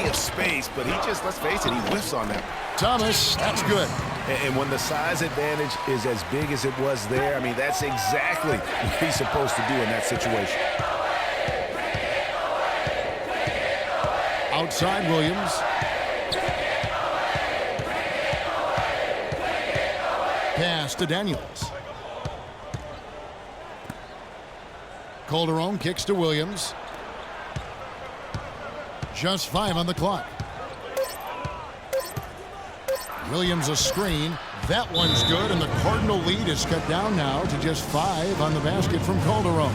of space, but he just, let's face it, he whiffs on that. Thomas, that's good. And when the size advantage is as big as it was there, I mean, that's exactly what he's supposed to do in that situation. Outside Williams. Pass to Daniels. Calderon kicks to Williams. Just 5 on the clock. Williams a screen. That one's good, and the Cardinal lead is cut down now to just 5 on the basket from Calderon.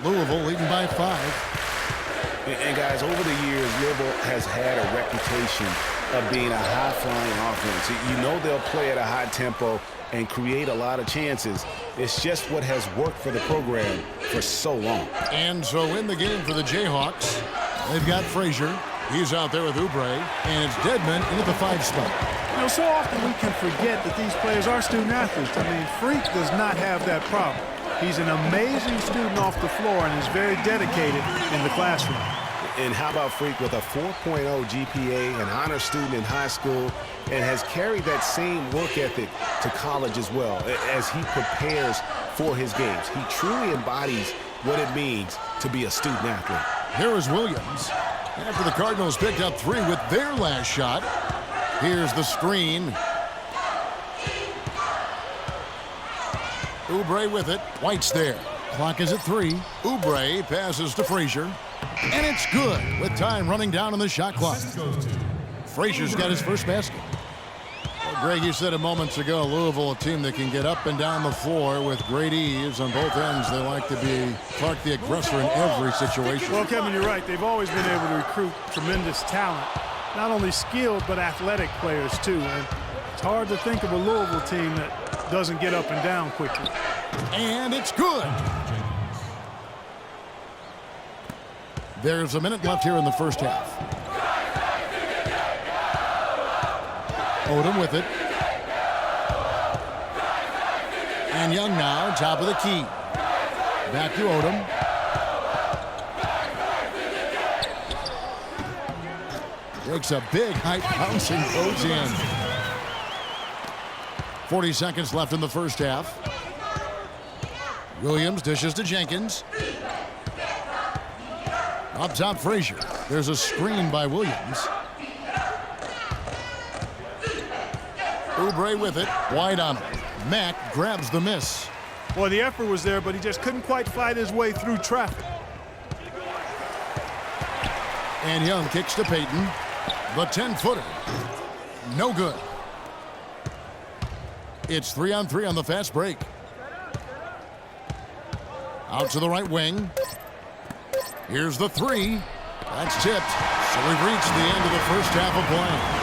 Louisville leading by 5. And guys, over the years, Louisville has had a reputation of being a high-flying offense. You know they'll play at a high tempo and create a lot of chances. It's just what has worked for the program for so long. And so in the game for the Jayhawks, they've got Frazier. He's out there with Oubre. And it's Dedmon in at the 5 spot. You know, so often we can forget that these players are student athletes. I mean, Freak does not have that problem. He's an amazing student off the floor and is very dedicated in the classroom. And how about Freak with a 4.0 GPA, an honor student in high school, and has carried that same work ethic to college as well as he prepares for his games. He truly embodies what it means to be a student athlete. Here is Williams. After the Cardinals picked up 3 with their last shot, here's the screen. Oubre with it. White's there. Clock is at 3. Oubre passes to Frazier. And it's good with time running down on the shot clock. Frazier's got his first basket. Well, Greg, you said it moments ago, Louisville, a team that can get up and down the floor with great ease on both ends. They like to be Clark the aggressor in every situation. Well, Kevin, you're right. They've always been able to recruit tremendous talent. Not only skilled, but athletic players, too. And it's hard to think of a Louisville team that doesn't get up and down quickly. And it's good. There's a minute left here in the first half. Odom with it. And Young now, top of the key. Back to Odom. Takes a big height bounce and goes in. 40 seconds left in the first half. Williams dishes to Jenkins. Up top, Frazier. There's a screen by Williams. Oubre with it. Wide on him. Mack grabs the miss. Well, the effort was there, but he just couldn't quite fight his way through traffic. And Young kicks to Payton. The 10-footer. No good. It's 3-on-3 on the fast break. Out to the right wing. Here's the 3. That's tipped. So we've reached the end of the first half of play.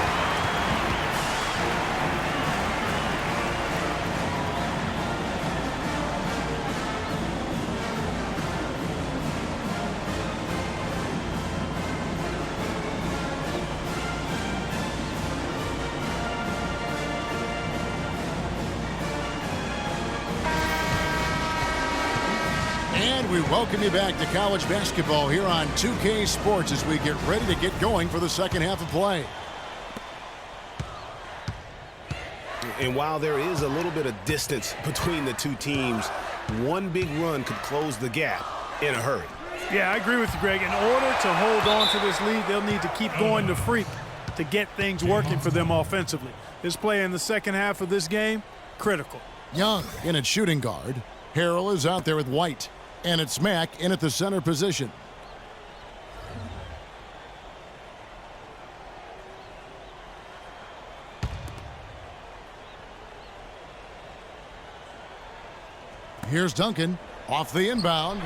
We welcome you back to college basketball here on 2K Sports as we get ready to get going for the second half of play. And while there is a little bit of distance between the two teams, one big run could close the gap in a hurry. Yeah, I agree with you, Greg. In order to hold on to this lead, they'll need to keep going to Freak to get things working for them offensively. This play in the second half of this game, critical. Young in at shooting guard. Harrell is out there with White. And it's Mack in at the center position. Here's Duncan off the inbound.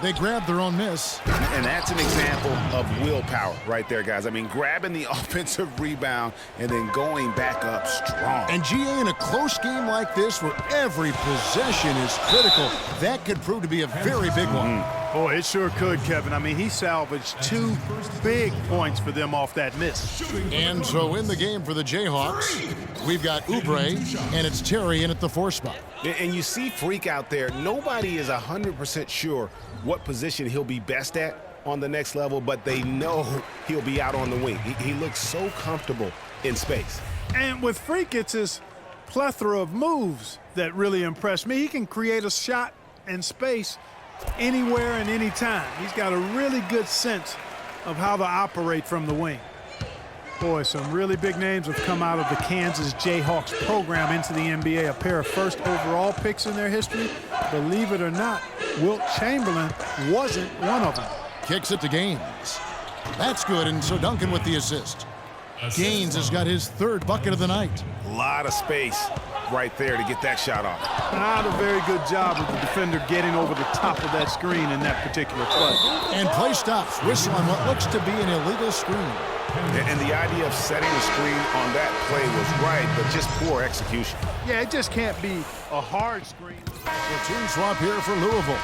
They grabbed their own miss. And that's an example of willpower right there, guys. I mean, grabbing the offensive rebound and then going back up strong. And GA, in a close game like this where every possession is critical, that could prove to be a very big one. Boy, it sure could, Kevin. I mean, he salvaged 2 big points for them off that miss. And so in the game for the Jayhawks, we've got Oubre, and it's Terry in at the 4 spot. And you see Freak out there. Nobody is 100% sure what position he'll be best at on the next level, but they know he'll be out on the wing. He looks so comfortable in space. And with Freak, it's his plethora of moves that really impress me. He can create a shot in space anywhere and anytime. He's got a really good sense of how to operate from the wing. Boy, some really big names have come out of the Kansas Jayhawks program into the NBA. A pair of first overall picks in their history. Believe it or not, Wilt Chamberlain wasn't one of them. Kicks it to Gaines. That's good, and so Duncan with the assist. Gaines has got his 3rd bucket of the night. A lot of space right there to get that shot off. Not a very good job of the defender getting over the top of that screen in that particular play. And play stops. Whistle on what looks to be an illegal screen. And the idea of setting a screen on that play was right, but just poor execution. Yeah, it just can't be a hard screen. The team swap here for Louisville.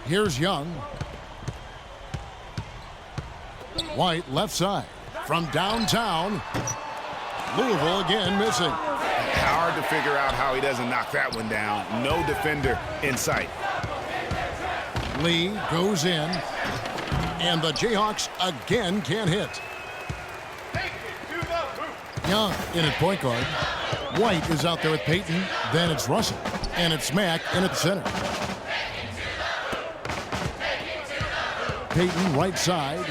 Here's Young. White left side. From downtown, Louisville again missing. Hard to figure out how he doesn't knock that one down. No defender in sight. Lee goes in, and the Jayhawks again can't hit. Young in at point guard. White is out there with Payton. Then it's Russell, and it's Mack in at the center. Payton right side.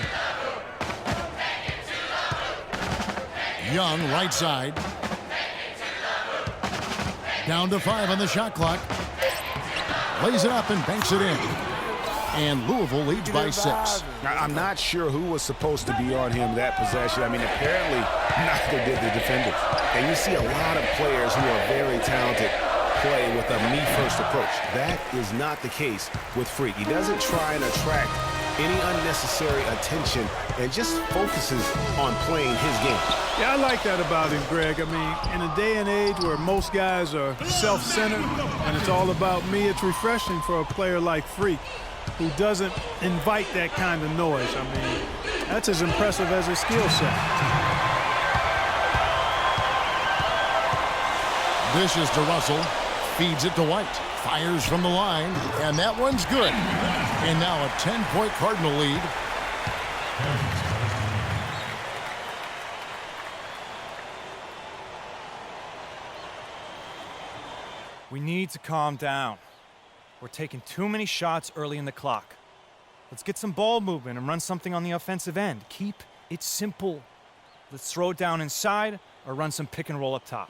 Young right side. Down to 5 on the shot clock. Lays it up and banks it in. And Louisville leads by 6. I'm not sure who was supposed to be on him that possession. I mean, apparently neither did the defenders. And you see a lot of players who are very talented play with a me-first approach. That is not the case with Freak. He doesn't try and attract any unnecessary attention and just focuses on playing his game. Yeah, I like that about him, Greg. I mean, in a day and age where most guys are self-centered and it's all about me, it's refreshing for a player like Freak who doesn't invite that kind of noise. I mean, that's as impressive as his skill set. Dishes to Russell, feeds it to White, fires from the line, and that one's good. And now a 10-point Cardinal lead. We need to calm down. We're taking too many shots early in the clock. Let's get some ball movement and run something on the offensive end. Keep it simple. Let's throw it down inside or run some pick and roll up top.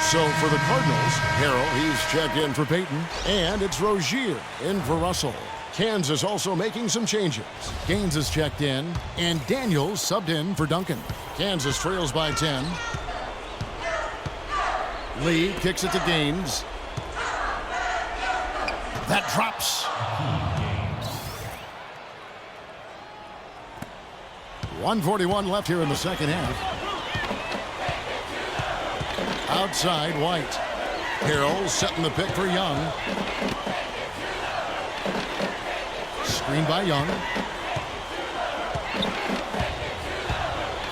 So for the Cardinals, Harrell, he's checked in for Payton, and it's Rozier in for Russell. Kansas also making some changes. Gaines is checked in, and Daniels subbed in for Duncan. Kansas trails by 10. Lee kicks it to Gaines. That drops. .141 left here in the second half. Outside, White. Harrell setting the pick for Young. Screen by Young.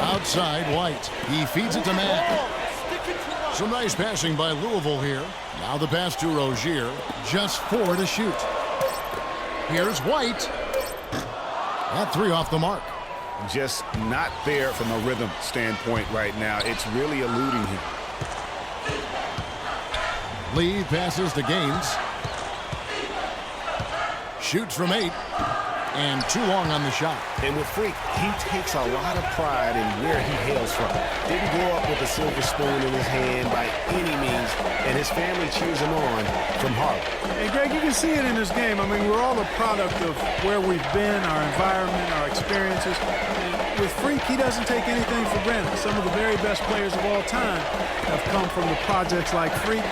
Outside, White. He feeds it to Mack. Some nice passing by Louisville here. Now the pass to Rozier. Just 4 to shoot. Here's White. That 3 off the mark. Just not there from a rhythm standpoint right now. It's really eluding him. Lee passes to Gaines. Shoots from 8. And too long on the shot. And with Freak, he takes a lot of pride in where he hails from. Didn't grow up with a silver spoon in his hand by any means, and his family cheers him on from Harlem. And Greg, you can see it in this game. I mean, we're all a product of where we've been, our environment, our experiences. And with Freak, he doesn't take anything for granted. Some of the very best players of all time have come from the projects like Freak,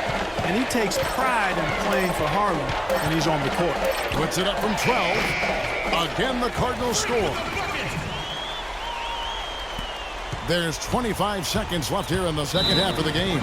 and he takes pride in playing for Harlem when he's on the court. Puts it up from 12. Again, the Cardinals score. There's 25 seconds left here in the second half of the game.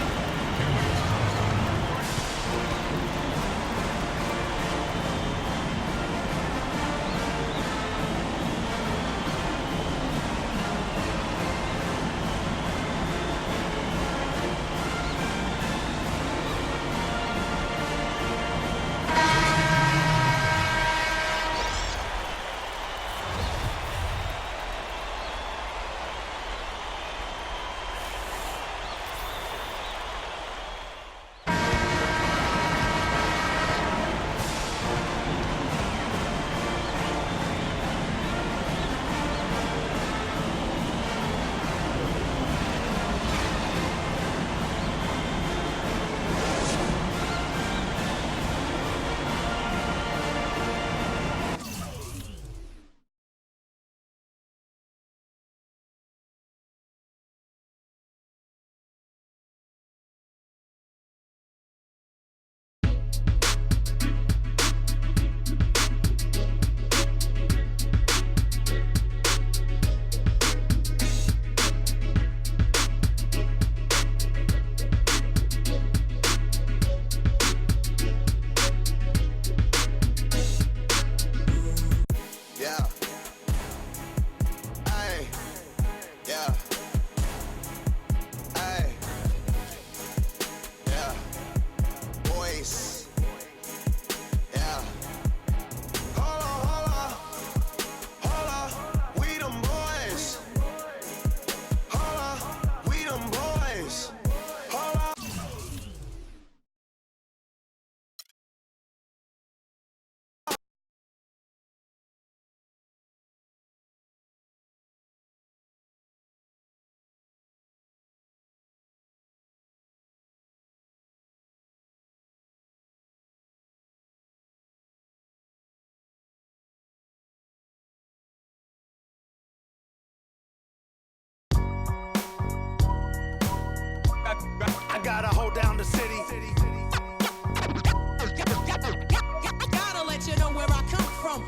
I gotta hold down the city. Gotta let you know where I come from.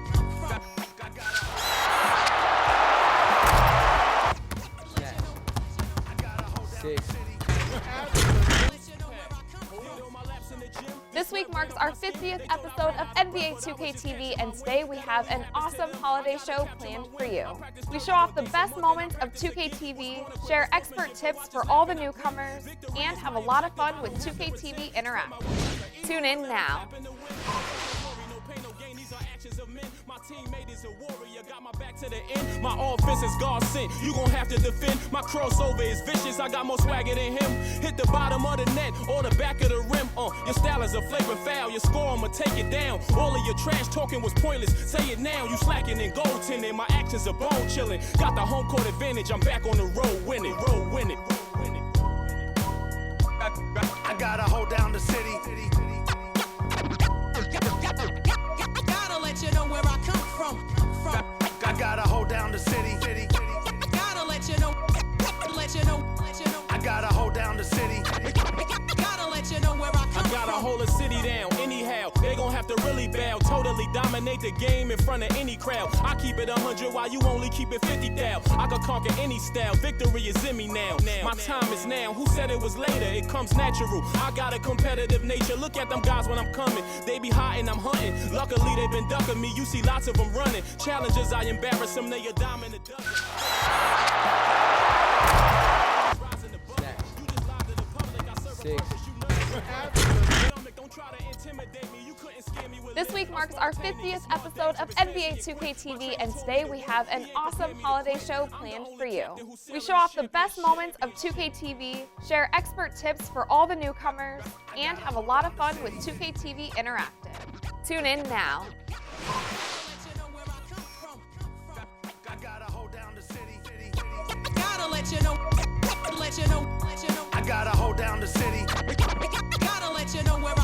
This week marks our 50th episode of NBA 2K TV, and today we have an awesome holiday show planned for you. We show off the best moments of 2K TV, share expert tips for all the newcomers, and have a lot of fun with 2K TV Interactive. Tune in now. My teammate is a warrior, got my back to the end. My offense is God sent. You gon' have to defend. My crossover is vicious. I got more swagger than him. Hit the bottom of the net or the back of the rim. Your style is a flavor foul. Your score, I'ma take it down. All of your trash talking was pointless. Say it now. You slacking in goaltending. My actions are bone chilling. Got the home court advantage. I'm back on the road winning. Road winning. I gotta hold down the city. Gotta let you know where I come from. I gotta hold down the city. Gotta let you know. I gotta hold down the city. Gotta let you know where I come from. I gotta hold a city down. Anyhow, they gon' have to really bow. Totally dominate the game in front of any crowd. I keep it 100 while you only keep it 50 thou. I could conquer any style. Victory is in me now. My time is now. Who said it was later? It comes natural. I got a competitive nature. Look at them guys when I'm coming. They be hot and I'm hunting. Luckily they been ducking me. You see lots of them running. Challenges, I embarrass them. They a dime in a dozen. This week marks our 50th episode of NBA 2K TV, and today we have an awesome holiday show planned for you. We show off the best moments of 2K TV, share expert tips for all the newcomers, and have a lot of fun with 2K TV Interactive. Tune in now. I gotta hold down the city. Gotta let you know. I gotta hold down the city. Gotta let you know where I